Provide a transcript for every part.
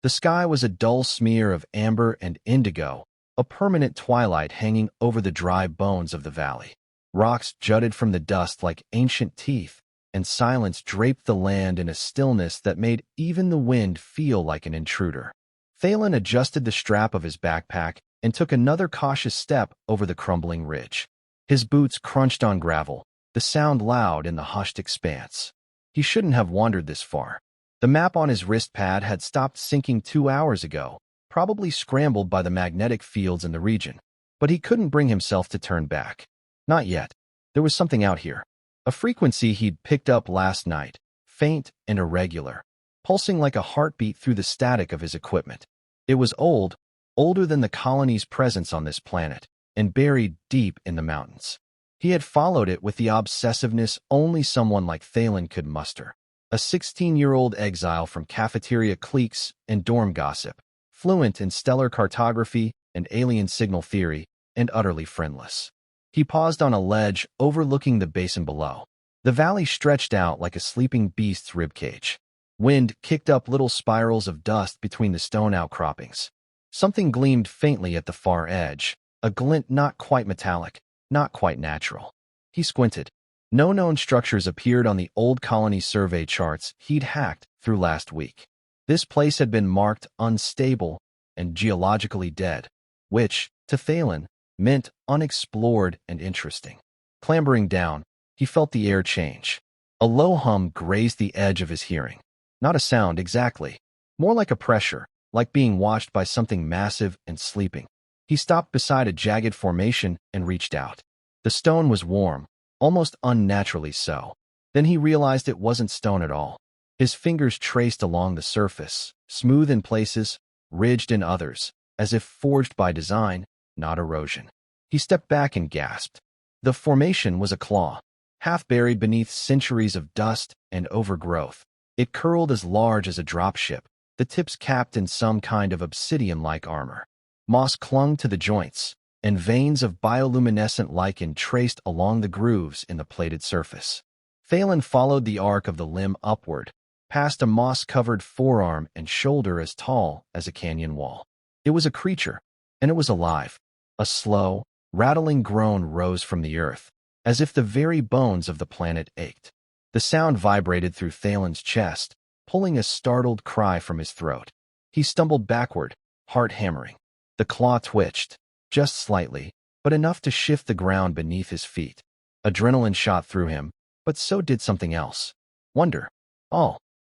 The sky was a dull smear of amber and indigo, a permanent twilight hanging over the dry bones of the valley. Rocks jutted from the dust like ancient teeth, and silence draped the land in a stillness that made even the wind feel like an intruder. Thalen adjusted the strap of his backpack and took another cautious step over the crumbling ridge. His boots crunched on gravel, the sound loud in the hushed expanse. He shouldn't have wandered this far. The map on his wrist pad had stopped syncing 2 hours ago, probably scrambled by the magnetic fields in the region. But he couldn't bring himself to turn back. Not yet. There was something out here. A frequency he'd picked up last night, faint and irregular, pulsing like a heartbeat through the static of his equipment. It was old, older than the colony's presence on this planet, and buried deep in the mountains. He had followed it with the obsessiveness only someone like Thalen could muster. A 16-year-old exile from cafeteria cliques and dorm gossip, fluent in stellar cartography and alien signal theory, and utterly friendless. He paused on a ledge overlooking the basin below. The valley stretched out like a sleeping beast's ribcage. Wind kicked up little spirals of dust between the stone outcroppings. Something gleamed faintly at the far edge, a glint not quite metallic, not quite natural. He squinted. No known structures appeared on the old colony survey charts he'd hacked through last week. This place had been marked unstable and geologically dead, which, to Thalen, meant unexplored and interesting. Clambering down, he felt the air change. A low hum grazed the edge of his hearing. Not a sound exactly, more like a pressure, like being watched by something massive and sleeping. He stopped beside a jagged formation and reached out. The stone was warm, almost unnaturally so. Then he realized it wasn't stone at all. His fingers traced along the surface, smooth in places, ridged in others, as if forged by design, not erosion. He stepped back and gasped. The formation was a claw, half buried beneath centuries of dust and overgrowth. It curled as large as a dropship, the tips capped in some kind of obsidian-like armor. Moss clung to the joints, and veins of bioluminescent lichen traced along the grooves in the plated surface. Thalen followed the arc of the limb upward, past a moss-covered forearm and shoulder as tall as a canyon wall. It was a creature, and it was alive. A slow, rattling groan rose from the earth, as if the very bones of the planet ached. The sound vibrated through Thalen's chest, pulling a startled cry from his throat. He stumbled backward, heart hammering. The claw twitched, just slightly, but enough to shift the ground beneath his feet. Adrenaline shot through him, but so did something else. Wonder.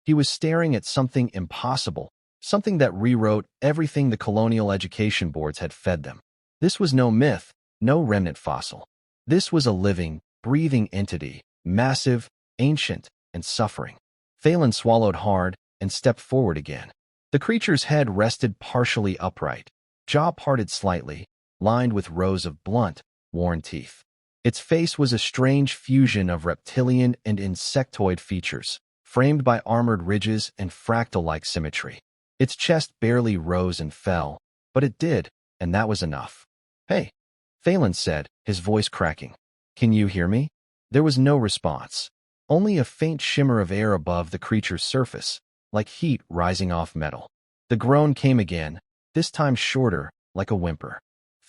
He was staring at something impossible, something that rewrote everything the colonial education boards had fed them. This was no myth, no remnant fossil. This was a living, breathing entity, massive, ancient, and suffering. Thalen swallowed hard and stepped forward again. The creature's head rested partially upright, jaw parted slightly, lined with rows of blunt, worn teeth. Its face was a strange fusion of reptilian and insectoid features, framed by armored ridges and fractal-like symmetry. Its chest barely rose and fell, but it did, and that was enough. "Hey," Thalen said, his voice cracking. "Can you hear me?" There was no response, only a faint shimmer of air above the creature's surface, like heat rising off metal. The groan came again, this time shorter, like a whimper.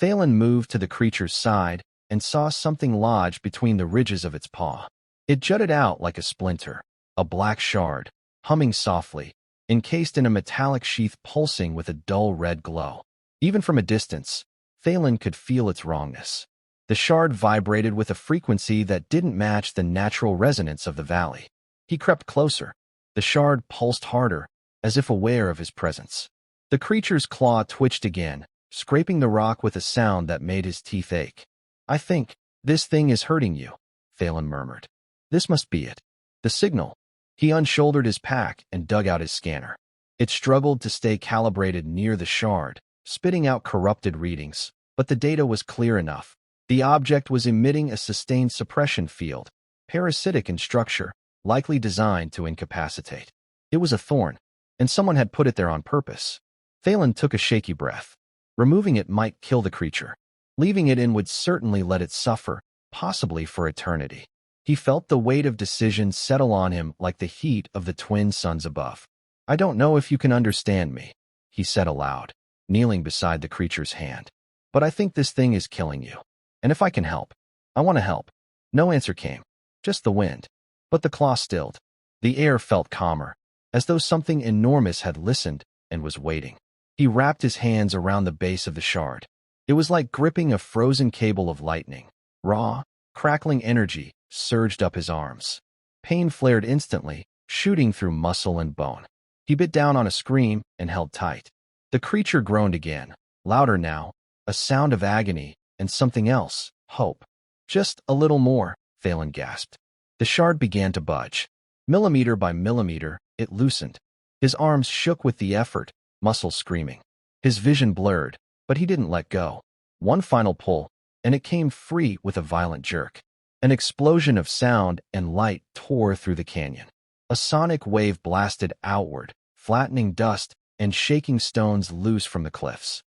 Thalen moved to the creature's side and saw something lodge between the ridges of its paw. It jutted out like a splinter, a black shard, humming softly, encased in a metallic sheath pulsing with a dull red glow. Even from a distance, Thalen could feel its wrongness. The shard vibrated with a frequency that didn't match the natural resonance of the valley. He crept closer. The shard pulsed harder, as if aware of his presence. The creature's claw twitched again, scraping the rock with a sound that made his teeth ache. "I think this thing is hurting you," Thalen murmured. "This must be it. The signal." He unshouldered his pack and dug out his scanner. It struggled to stay calibrated near the shard, spitting out corrupted readings, but the data was clear enough. The object was emitting a sustained suppression field, parasitic in structure, likely designed to incapacitate. It was a thorn, and someone had put it there on purpose. Thalen took a shaky breath. Removing it might kill the creature. Leaving it in would certainly let it suffer, possibly for eternity. He felt the weight of decision settle on him like the heat of the twin suns above. "I don't know if you can understand me," he said aloud, kneeling beside the creature's hand. But I think this thing is killing you. And if I can help, I want to help. No answer came, just the wind. But the claw stilled. The air felt calmer, as though something enormous had listened and was waiting. He wrapped his hands around the base of the shard. It was like gripping a frozen cable of lightning. Raw, crackling energy surged up his arms. Pain flared instantly, shooting through muscle and bone. He bit down on a scream and held tight. The creature groaned again, louder now, a sound of agony and something else, hope. Just a little more, Thalen gasped. The shard began to budge. Millimeter by millimeter, it loosened. His arms shook with the effort, muscles screaming. His vision blurred, but he didn't let go. One final pull, and it came free with a violent jerk. An explosion of sound and light tore through the canyon. A sonic wave blasted outward, flattening dust and shaking stones loose from the cliffs.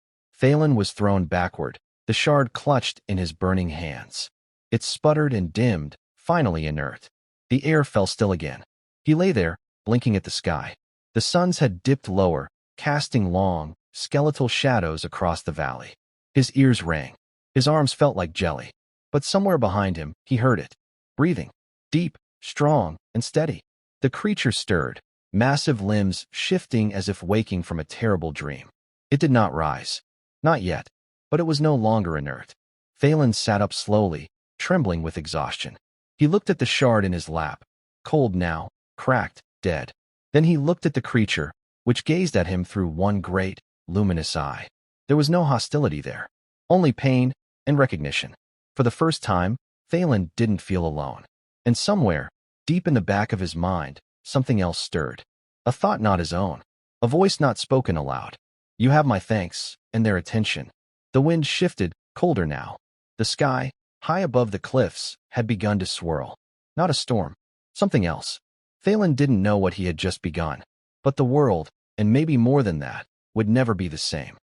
Thalen was thrown backward, the shard clutched in his burning hands. It sputtered and dimmed, finally inert. The air fell still again. He lay there, blinking at the sky. The suns had dipped lower, casting long, skeletal shadows across the valley. His ears rang. His arms felt like jelly. But somewhere behind him, he heard it. Breathing. Deep, strong, and steady. The creature stirred, massive limbs shifting as if waking from a terrible dream. It did not rise. Not yet. But it was no longer inert. Thalen sat up slowly, trembling with exhaustion. He looked at the shard in his lap. Cold now, cracked, dead. Then he looked at the creature, which gazed at him through one great, luminous eye. There was no hostility there. Only pain and recognition. For the first time, Thalen didn't feel alone. And somewhere, deep in the back of his mind, something else stirred. A thought not his own. A voice not spoken aloud. You have my thanks, and their attention. The wind shifted, colder now. The sky, high above the cliffs, had begun to swirl. Not a storm. Something else. Thalen didn't know what he had just begun. But the world, and maybe more than that, would never be the same.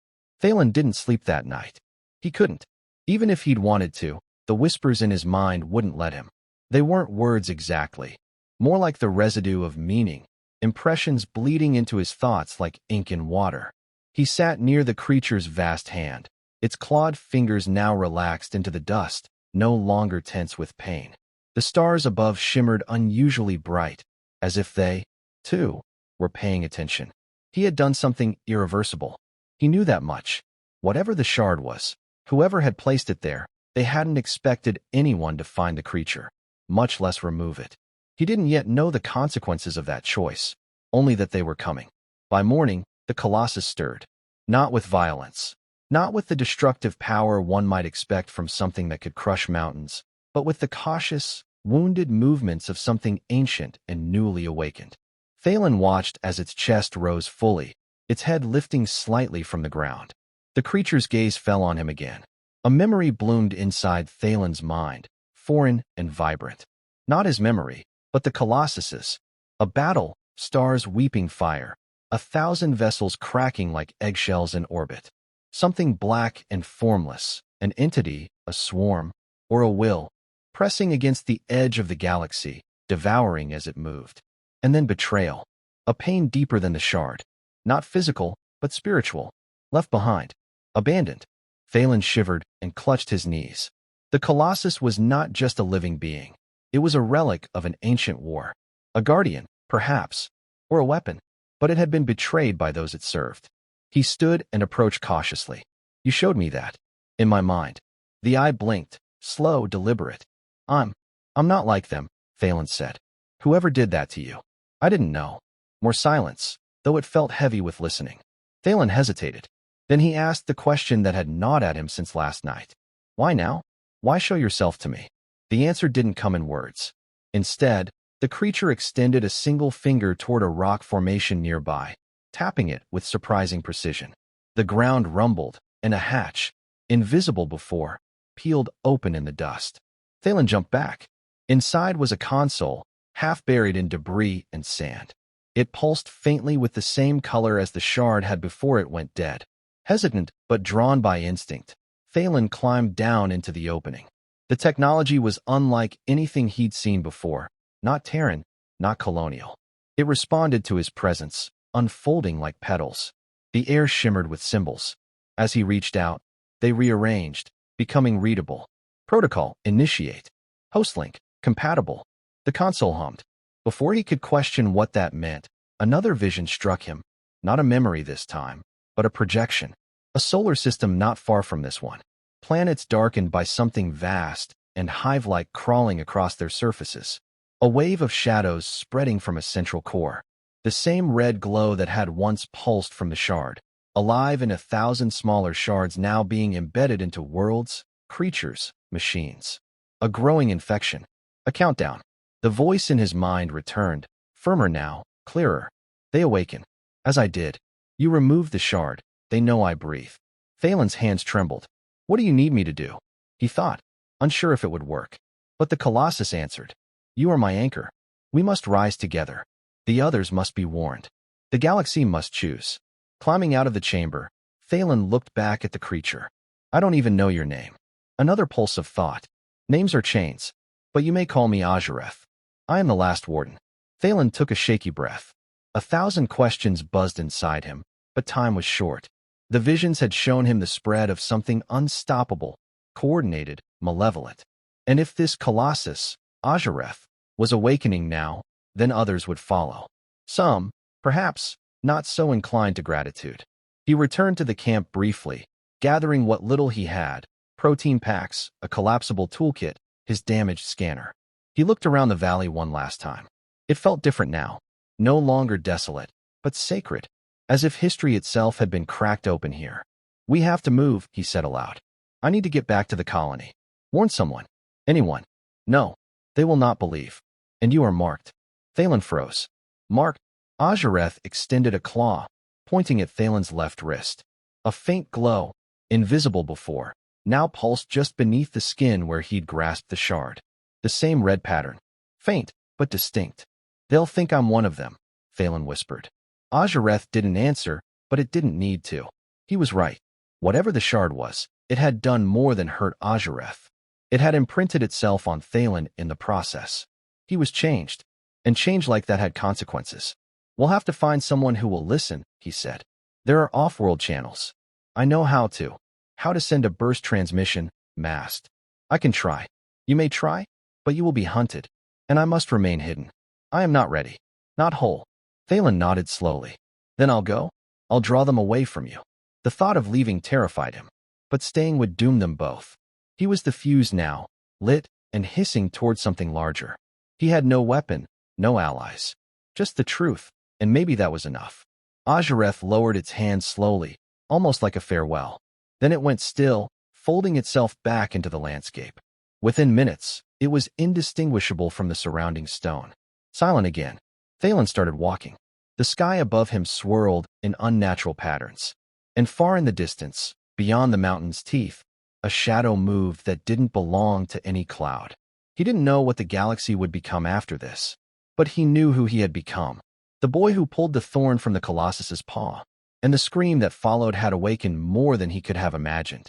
Thalen didn't sleep that night. He couldn't. Even if he'd wanted to, the whispers in his mind wouldn't let him. They weren't words exactly. More like the residue of meaning, impressions bleeding into his thoughts like ink in water. He sat near the creature's vast hand, its clawed fingers now relaxed into the dust, no longer tense with pain. The stars above shimmered unusually bright, as if they, too, were paying attention. He had done something irreversible. He knew that much. Whatever the shard was, whoever had placed it there, they hadn't expected anyone to find the creature, much less remove it. He didn't yet know the consequences of that choice, only that they were coming. By morning, the Colossus stirred. Not with violence. Not with the destructive power one might expect from something that could crush mountains, but with the cautious, wounded movements of something ancient and newly awakened. Thalen watched as its chest rose fully, its head lifting slightly from the ground. The creature's gaze fell on him again. A memory bloomed inside Thalen's mind, foreign and vibrant. Not his memory, but the Colossus's. A battle, stars weeping fire, 1,000 vessels cracking like eggshells in orbit. Something black and formless, an entity, a swarm, or a will, pressing against the edge of the galaxy, devouring as it moved. And then betrayal. A pain deeper than the shard. Not physical, but spiritual. Left behind. Abandoned. Thalen shivered and clutched his knees. The Colossus was not just a living being. It was a relic of an ancient war. A guardian, perhaps, or a weapon, but it had been betrayed by those it served. He stood and approached cautiously. You showed me that. In my mind. The eye blinked, slow, deliberate. I'm not like them, Thalen said. Whoever did that to you. I didn't know. More silence, though it felt heavy with listening. Thalen hesitated. Then he asked the question that had gnawed at him since last night. Why now? Why show yourself to me? The answer didn't come in words. Instead, the creature extended a single finger toward a rock formation nearby, tapping it with surprising precision. The ground rumbled, and a hatch, invisible before, peeled open in the dust. Thalen jumped back. Inside was a console, half buried in debris and sand. It pulsed faintly with the same color as the shard had before it went dead. Hesitant but drawn by instinct, Thalen climbed down into the opening. The technology was unlike anything he'd seen before, not Terran, not colonial. It responded to his presence, unfolding like petals. The air shimmered with symbols. As he reached out, they rearranged, becoming readable. Protocol, initiate. Hostlink, compatible. The console hummed. Before he could question what that meant, another vision struck him. Not a memory this time, but a projection. A solar system not far from this one. Planets darkened by something vast and hive-like crawling across their surfaces. A wave of shadows spreading from a central core. The same red glow that had once pulsed from the shard. Alive in 1,000 smaller shards now being embedded into worlds, creatures, machines. A growing infection. A countdown. The voice in his mind returned, firmer now, clearer. They awaken. As I did. You removed the shard. They know I breathe. Phelan's hands trembled. What do you need me to do? He thought, unsure if it would work. But the Colossus answered. You are my anchor. We must rise together. The others must be warned. The galaxy must choose. Climbing out of the chamber, Phelan looked back at the creature. I don't even know your name. Another pulse of thought. Names are chains, but you may call me Azureth. I am the last Warden. Phelan took a shaky breath. 1,000 questions buzzed inside him, but time was short. The visions had shown him the spread of something unstoppable, coordinated, malevolent. And if this Colossus, Azureth, was awakening now, then others would follow. Some, perhaps, not so inclined to gratitude. He returned to the camp briefly, gathering what little he had, protein packs, a collapsible toolkit, his damaged scanner. He looked around the valley one last time. It felt different now, no longer desolate, but sacred, as if history itself had been cracked open here. We have to move, he said aloud. I need to get back to the colony. Warn someone. Anyone. No, they will not believe. And you are marked. Phelan froze. Marked. Azureth extended a claw, pointing at Phelan's left wrist. A faint glow, invisible before, now pulsed just beneath the skin where he'd grasped the shard. The same red pattern. Faint, but distinct. They'll think I'm one of them, Phelan whispered. Azureth didn't answer, but it didn't need to. He was right. Whatever the shard was, it had done more than hurt Azureth. It had imprinted itself on Phelan in the process. He was changed, and change like that had consequences. We'll have to find someone who will listen, he said. There are off-world channels. I know how to send a burst transmission, masked. I can try. You may try, but you will be hunted, and I must remain hidden. I am not ready. Not whole. Phelan nodded slowly. Then I'll go. I'll draw them away from you. The thought of leaving terrified him, but staying would doom them both. He was the fuse now, lit and hissing toward something larger. He had no weapon, no allies. Just the truth, and maybe that was enough. Azureth lowered its hand slowly, almost like a farewell. Then it went still, folding itself back into the landscape. Within minutes, it was indistinguishable from the surrounding stone. Silent again, Phelan started walking. The sky above him swirled in unnatural patterns. And far in the distance, beyond the mountain's teeth, a shadow moved that didn't belong to any cloud. He didn't know what the galaxy would become after this, but he knew who he had become. The boy who pulled the thorn from the Colossus's paw, and the scream that followed had awakened more than he could have imagined.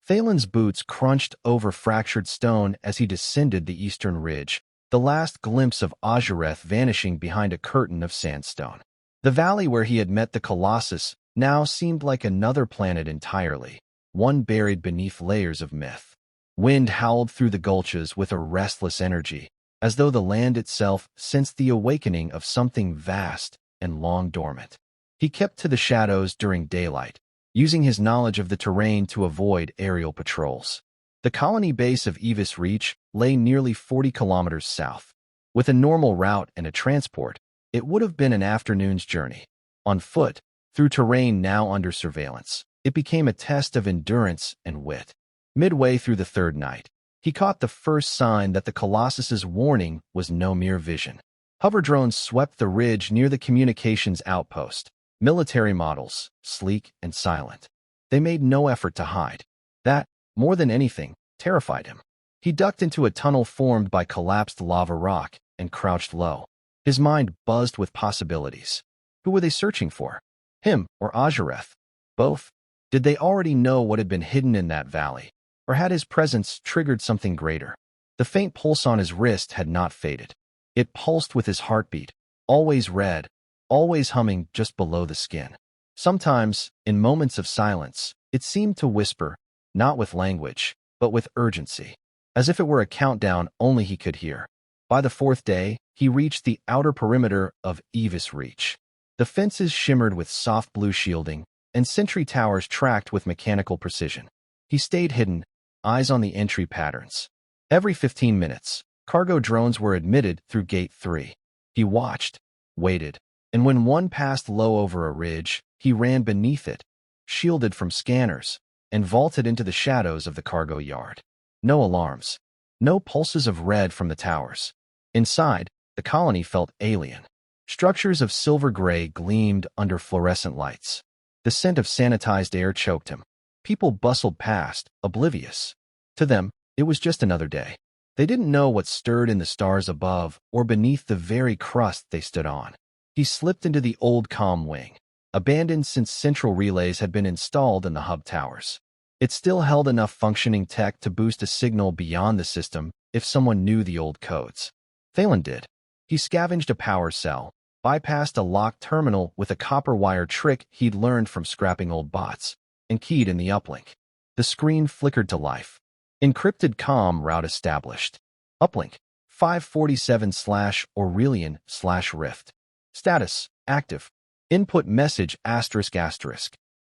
Phelan's boots crunched over fractured stone as he descended the eastern ridge, the last glimpse of Azureth vanishing behind a curtain of sandstone. The valley where he had met the Colossus now seemed like another planet entirely, one buried beneath layers of myth. Wind howled through the gulches with a restless energy, as though the land itself sensed the awakening of something vast and long dormant. He kept to the shadows during daylight, using his knowledge of the terrain to avoid aerial patrols. The colony base of Evis Reach lay nearly 40 kilometers south. With a normal route and a transport, it would have been an afternoon's journey. On foot, through terrain now under surveillance, it became a test of endurance and wit. Midway through the third night, he caught the first sign that the Colossus's warning was no mere vision. Hover drones swept the ridge near the communications outpost. Military models, sleek and silent. They made no effort to hide. That, more than anything, terrified him. He ducked into a tunnel formed by collapsed lava rock and crouched low. His mind buzzed with possibilities. Who were they searching for? Him or Azureth? Both? Did they already know what had been hidden in that valley? Or had his presence triggered something greater? The faint pulse on his wrist had not faded. It pulsed with his heartbeat, always red, always humming just below the skin. Sometimes, in moments of silence, it seemed to whisper, not with language, but with urgency, as if it were a countdown only he could hear. By the fourth day, he reached the outer perimeter of Evis Reach. The fences shimmered with soft blue shielding, and sentry towers tracked with mechanical precision. He stayed hidden, eyes on the entry patterns. Every 15 minutes, cargo drones were admitted through Gate 3. He watched, waited, and when one passed low over a ridge, he ran beneath it, shielded from scanners, and vaulted into the shadows of the cargo yard. No alarms. No pulses of red from the towers. Inside, the colony felt alien. Structures of silver gray gleamed under fluorescent lights. The scent of sanitized air choked him. People bustled past, oblivious. To them, it was just another day. They didn't know what stirred in the stars above or beneath the very crust they stood on. He slipped into the old comm wing, abandoned since central relays had been installed in the hub towers. It still held enough functioning tech to boost a signal beyond the system if someone knew the old codes. Thalen did. He scavenged a power cell, bypassed a locked terminal with a copper wire trick he'd learned from scrapping old bots, and keyed in the uplink. The screen flickered to life. Encrypted comm route established. Uplink 547/Aurelian/Rift. Status active. Input message ***.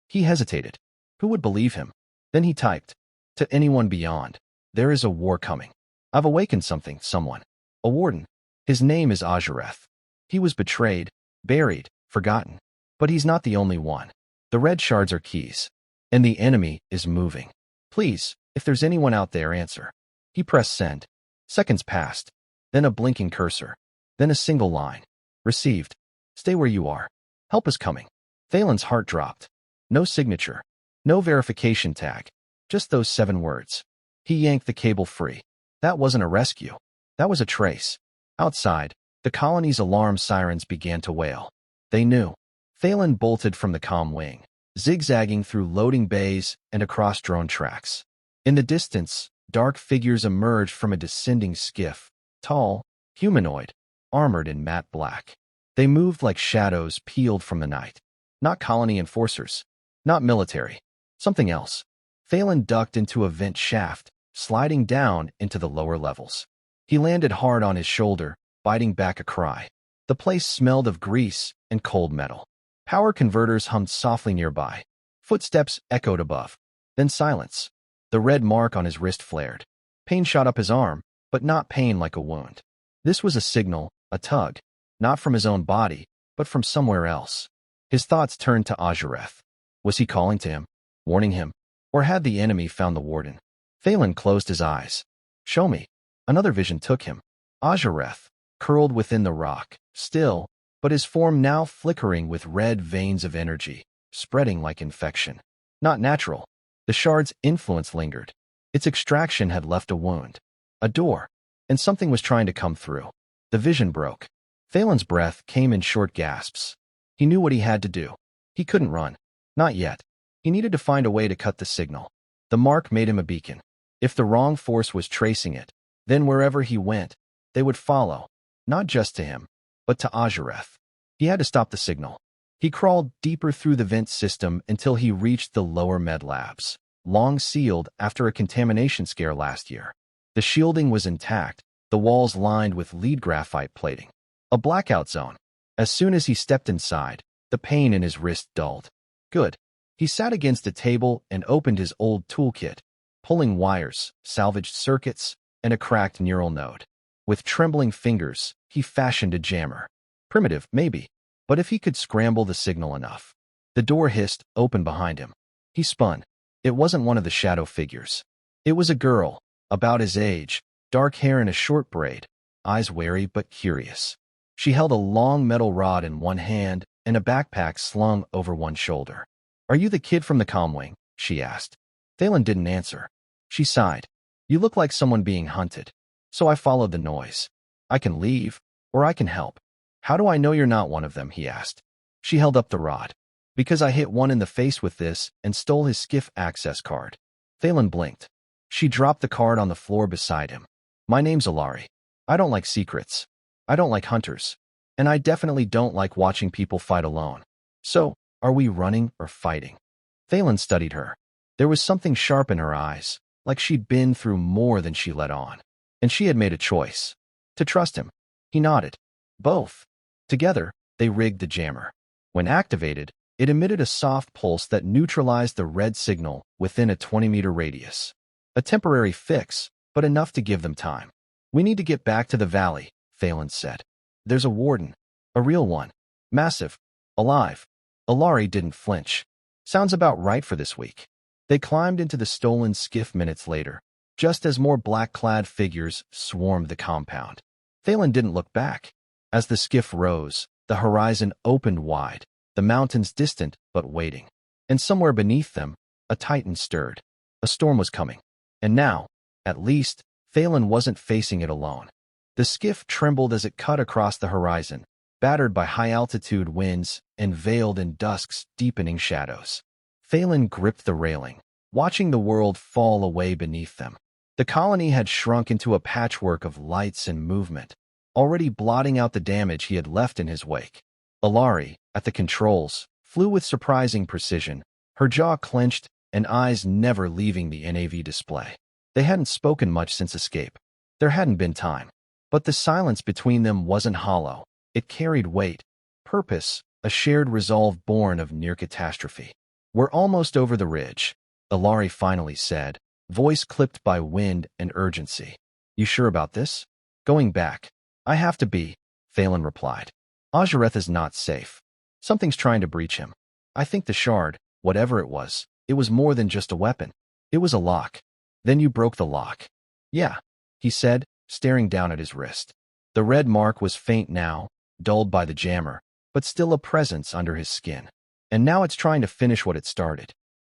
He hesitated. Who would believe him? Then he typed, to anyone beyond, there is a war coming. I've awakened someone. A warden. His name is Azureth. He was betrayed, buried, forgotten. But he's not the only one. The red shards are keys. And the enemy is moving. Please, if there's anyone out there, answer. He pressed send. Seconds passed. Then a blinking cursor. Then a single line. Received. Stay where you are. Help is coming. Thalen's heart dropped. No signature. No verification tag. Just those 7 words. He yanked the cable free. That wasn't a rescue. That was a trace. Outside, the colony's alarm sirens began to wail. They knew. Thalen bolted from the comm wing, zigzagging through loading bays and across drone tracks. In the distance, dark figures emerged from a descending skiff, tall, humanoid, armored in matte black. They moved like shadows peeled from the night. Not colony enforcers. Not military. Something else. Thalen ducked into a vent shaft, sliding down into the lower levels. He landed hard on his shoulder, biting back a cry. The place smelled of grease and cold metal. Power converters hummed softly nearby. Footsteps echoed above. Then silence. The red mark on his wrist flared. Pain shot up his arm, but not pain like a wound. This was a signal, a tug, not from his own body, but from somewhere else. His thoughts turned to Azureth. Was he calling to him, warning him, or had the enemy found the warden? Thalen closed his eyes. Show me. Another vision took him. Azureth, curled within the rock, still, but his form now flickering with red veins of energy, spreading like infection. Not natural. The shard's influence lingered. Its extraction had left a wound. A door. And something was trying to come through. The vision broke. Thalen's breath came in short gasps. He knew what he had to do. He couldn't run. Not yet. He needed to find a way to cut the signal. The mark made him a beacon. If the wrong force was tracing it, then wherever he went, they would follow, not just to him, but to Azureth. He had to stop the signal. He crawled deeper through the vent system until he reached the lower med labs, long sealed after a contamination scare last year. The shielding was intact, the walls lined with lead graphite plating. A blackout zone. As soon as he stepped inside, the pain in his wrist dulled. Good. He sat against a table and opened his old toolkit, pulling wires, salvaged circuits, and a cracked neural node. With trembling fingers, he fashioned a jammer. Primitive, maybe, but if he could scramble the signal enough. The door hissed open behind him. He spun. It wasn't one of the shadow figures. It was a girl, about his age, dark hair in a short braid, eyes wary but curious. She held a long metal rod in one hand and a backpack slung over one shoulder. Are you the kid from the comm wing? She asked. Thalen didn't answer. She sighed. You look like someone being hunted. So I followed the noise. I can leave, or I can help. How do I know you're not one of them? He asked. She held up the rod. Because I hit one in the face with this and stole his skiff access card. Thalen blinked. She dropped the card on the floor beside him. My name's Alari. I don't like secrets. I don't like hunters. And I definitely don't like watching people fight alone. So, Are we running or fighting? Thalen studied her. There was something sharp in her eyes, like she'd been through more than she let on. And she had made a choice. To trust him. He nodded. Both. Together, they rigged the jammer. When activated, it emitted a soft pulse that neutralized the red signal within a 20-meter radius. A temporary fix, but enough to give them time. We need to get back to the valley, Thalen said. There's a warden. A real one. Massive. Alive. Alari didn't flinch. Sounds about right for this week. They climbed into the stolen skiff minutes later, just as more black-clad figures swarmed the compound. Thalen didn't look back. As the skiff rose, the horizon opened wide, the mountains distant but waiting. And somewhere beneath them, a titan stirred. A storm was coming. And now, at least, Thalen wasn't facing it alone. The skiff trembled as it cut across the horizon, battered by high-altitude winds and veiled in dusk's deepening shadows. Thalen gripped the railing, watching the world fall away beneath them. The colony had shrunk into a patchwork of lights and movement, already blotting out the damage he had left in his wake. Alari, at the controls, flew with surprising precision, her jaw clenched and eyes never leaving the NAV display. They hadn't spoken much since escape. There hadn't been time. But the silence between them wasn't hollow. It carried weight, purpose, a shared resolve born of near catastrophe. We're almost over the ridge, Alari finally said, voice clipped by wind and urgency. You sure about this? Going back. I have to be, Thalen replied. Azareth is not safe. Something's trying to breach him. I think the shard, whatever it was more than just a weapon. It was a lock. Then you broke the lock. Yeah, he said, staring down at his wrist. The red mark was faint now, dulled by the jammer, but still a presence under his skin. And now it's trying to finish what it started.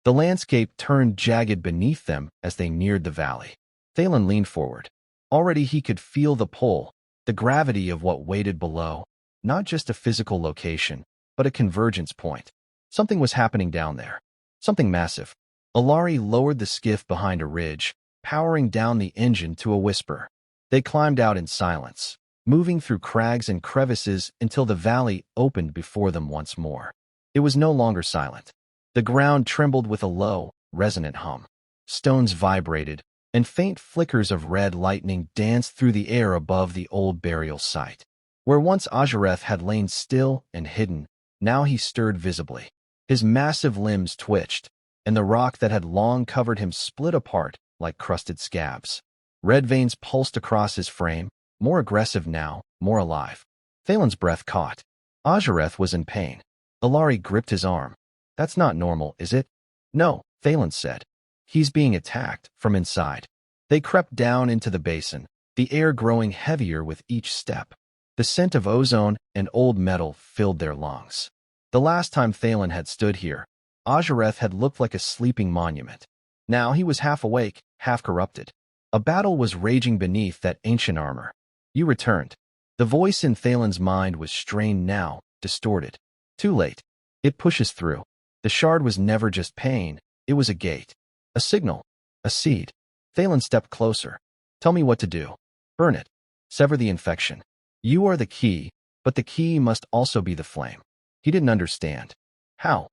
The landscape turned jagged beneath them as they neared the valley. Thalen leaned forward. Already he could feel the pull, the gravity of what waited below, not just a physical location, but a convergence point. Something was happening down there. Something massive. Alari lowered the skiff behind a ridge, powering down the engine to a whisper. They climbed out in silence, moving through crags and crevices until the valley opened before them once more. It was no longer silent. The ground trembled with a low, resonant hum. Stones vibrated, and faint flickers of red lightning danced through the air above the old burial site. Where once Azareth had lain still and hidden, now he stirred visibly. His massive limbs twitched, and the rock that had long covered him split apart like crusted scabs. Red veins pulsed across his frame, more aggressive now, more alive. Thalen's breath caught. Azareth was in pain. Alari gripped his arm. That's not normal, is it? No, Thalen said. He's being attacked from inside. They crept down into the basin, the air growing heavier with each step. The scent of ozone and old metal filled their lungs. The last time Thalen had stood here, Azareth had looked like a sleeping monument. Now he was half awake, half corrupted. A battle was raging beneath that ancient armor. You returned. The voice in Thalen's mind was strained now, distorted. Too late. It pushes through. The shard was never just pain, it was a gate. A signal. A seed. Thalen stepped closer. Tell me what to do. Burn it. Sever the infection. You are the key, but the key must also be the flame. He didn't understand. How?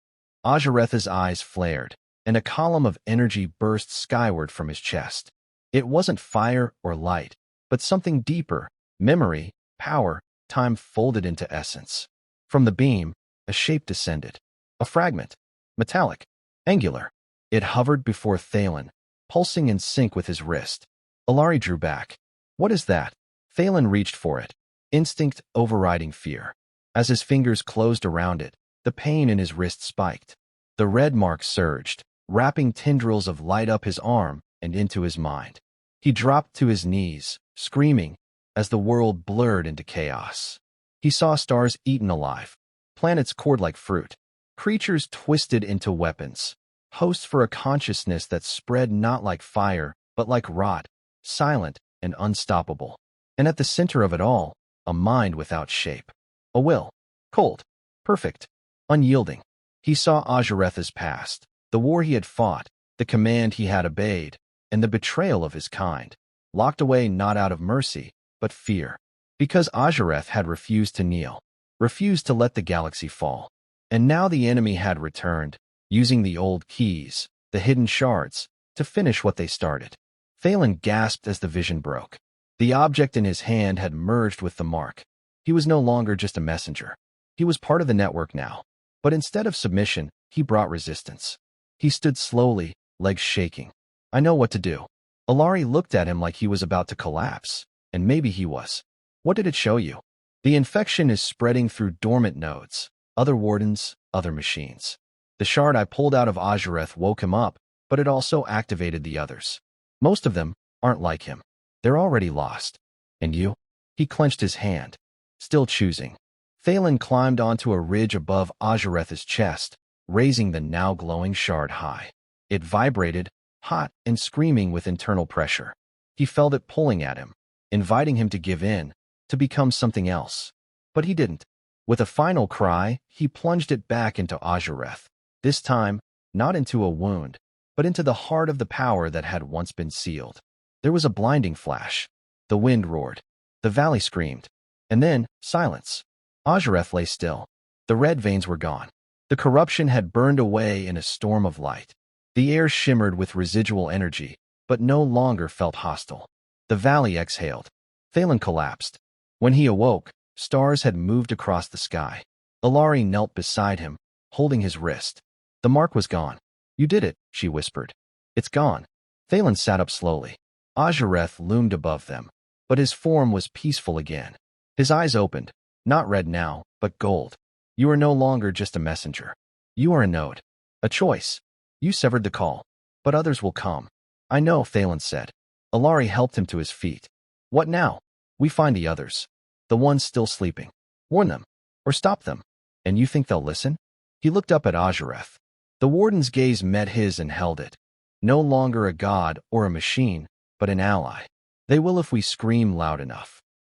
Azareth's eyes flared, and a column of energy burst skyward from his chest. It wasn't fire or light, but something deeper, memory, power, time folded into essence. From the beam, a shape descended. A fragment. Metallic. Angular. It hovered before Thalen, pulsing in sync with his wrist. Alari drew back. What is that? Thalen reached for it, instinct overriding fear. As his fingers closed around it, the pain in his wrist spiked. The red mark surged, wrapping tendrils of light up his arm and into his mind. He dropped to his knees, screaming, as the world blurred into chaos. He saw stars eaten alive, planets cored like fruit, creatures twisted into weapons, hosts for a consciousness that spread not like fire, but like rot, silent and unstoppable. And at the center of it all, a mind without shape. A will. Cold. Perfect. Unyielding. He saw Azareth's past, the war he had fought, the command he had obeyed, and the betrayal of his kind, locked away not out of mercy, but fear. Because Azareth had refused to kneel, refused to let the galaxy fall. And now the enemy had returned, using the old keys, the hidden shards, to finish what they started. Thalen gasped as the vision broke. The object in his hand had merged with the mark. He was no longer just a messenger. He was part of the network now. But instead of submission, he brought resistance. He stood slowly, legs shaking. I know what to do. Alari looked at him like he was about to collapse. And maybe he was. What did it show you? The infection is spreading through dormant nodes. Other wardens, other machines. The shard I pulled out of Azureth woke him up, but it also activated the others. Most of them aren't like him. They're already lost. And you? He clenched his hand, still choosing. Thalen climbed onto a ridge above Azureth's chest, raising the now glowing shard high. It vibrated, hot and screaming with internal pressure. He felt it pulling at him, inviting him to give in, to become something else. But he didn't. With a final cry, he plunged it back into Azureth. This time, not into a wound, but into the heart of the power that had once been sealed. There was a blinding flash. The wind roared. The valley screamed. And then, silence. Azureth lay still. The red veins were gone. The corruption had burned away in a storm of light. The air shimmered with residual energy, but no longer felt hostile. The valley exhaled. Thalen collapsed. When he awoke, stars had moved across the sky. Alari knelt beside him, holding his wrist. The mark was gone. You did it, she whispered. It's gone. Thalen sat up slowly. Azureth loomed above them, but his form was peaceful again. His eyes opened, not red now, but gold. You are no longer just a messenger. You are a node. A choice. You severed the call, but others will come. I know, Thalen said. Alari helped him to his feet. What now? We find the others. The ones still sleeping. Warn them. Or stop them. And you think they'll listen? He looked up at Azureth. The Warden's gaze met his and held it. No longer a god or a machine, but an ally. They will if we scream loud enough.